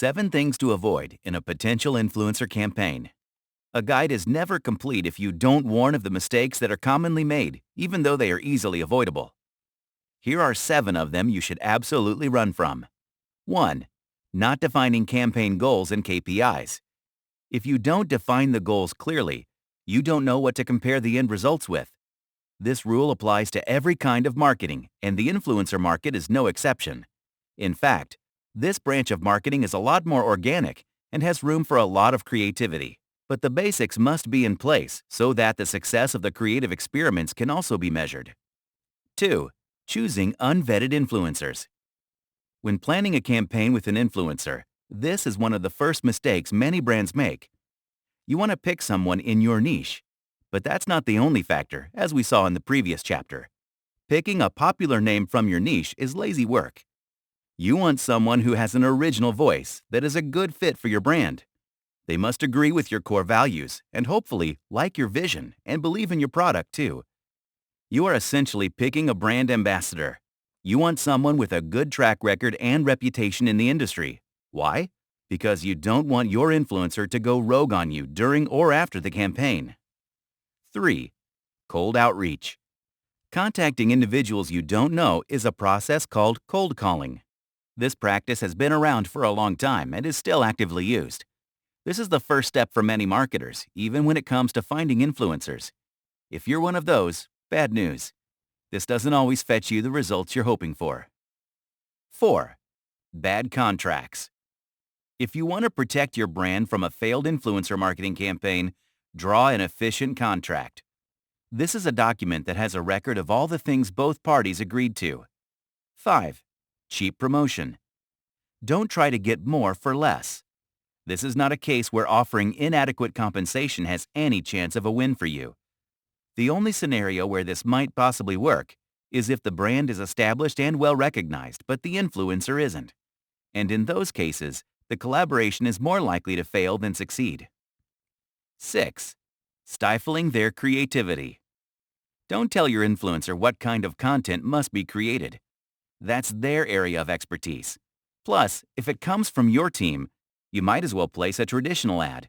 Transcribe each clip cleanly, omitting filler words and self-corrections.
7 things to avoid in a potential influencer campaign. A guide is never complete if you don't warn of the mistakes that are commonly made, even though they are easily avoidable. Here are 7 of them you should absolutely run from. 1. Not defining campaign goals and KPIs. If you don't define the goals clearly, you don't know what to compare the end results with. This rule applies to every kind of marketing, and the influencer market is no exception. In fact, this branch of marketing is a lot more organic and has room for a lot of creativity. But the basics must be in place so that the success of the creative experiments can also be measured. 2. Choosing unvetted influencers. When planning a campaign with an influencer, this is one of the first mistakes many brands make. You want to pick someone in your niche. But that's not the only factor, as we saw in the previous chapter. Picking a popular name from your niche is lazy work. You want someone who has an original voice that is a good fit for your brand. They must agree with your core values and hopefully like your vision and believe in your product too. You are essentially picking a brand ambassador. You want someone with a good track record and reputation in the industry. Why? Because you don't want your influencer to go rogue on you during or after the campaign. 3. Cold outreach. Contacting individuals you don't know is a process called cold calling. This practice has been around for a long time and is still actively used. This is the first step for many marketers, even when it comes to finding influencers. If you're one of those, bad news. This doesn't always fetch you the results you're hoping for. 4. Bad contracts. If you want to protect your brand from a failed influencer marketing campaign, draw an efficient contract. This is a document that has a record of all the things both parties agreed to. 5. Cheap promotion. Don't try to get more for less. This is not a case where offering inadequate compensation has any chance of a win for you. The only scenario where this might possibly work is if the brand is established and well recognized, but the influencer isn't. And in those cases, the collaboration is more likely to fail than succeed. 6. Stifling their creativity. Don't tell your influencer what kind of content must be created. That's their area of expertise. Plus, if it comes from your team, you might as well place a traditional ad.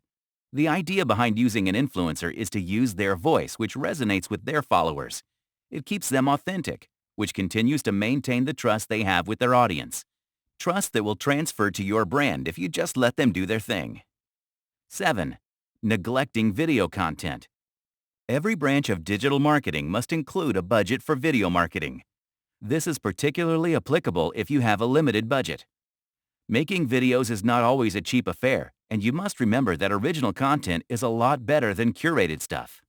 The idea behind using an influencer is to use their voice, which resonates with their followers. It keeps them authentic, which continues to maintain the trust they have with their audience. Trust that will transfer to your brand if you just let them do their thing. 7. Neglecting video content. Every branch of digital marketing must include a budget for video marketing. This is particularly applicable if you have a limited budget. Making videos is not always a cheap affair, and you must remember that original content is a lot better than curated stuff.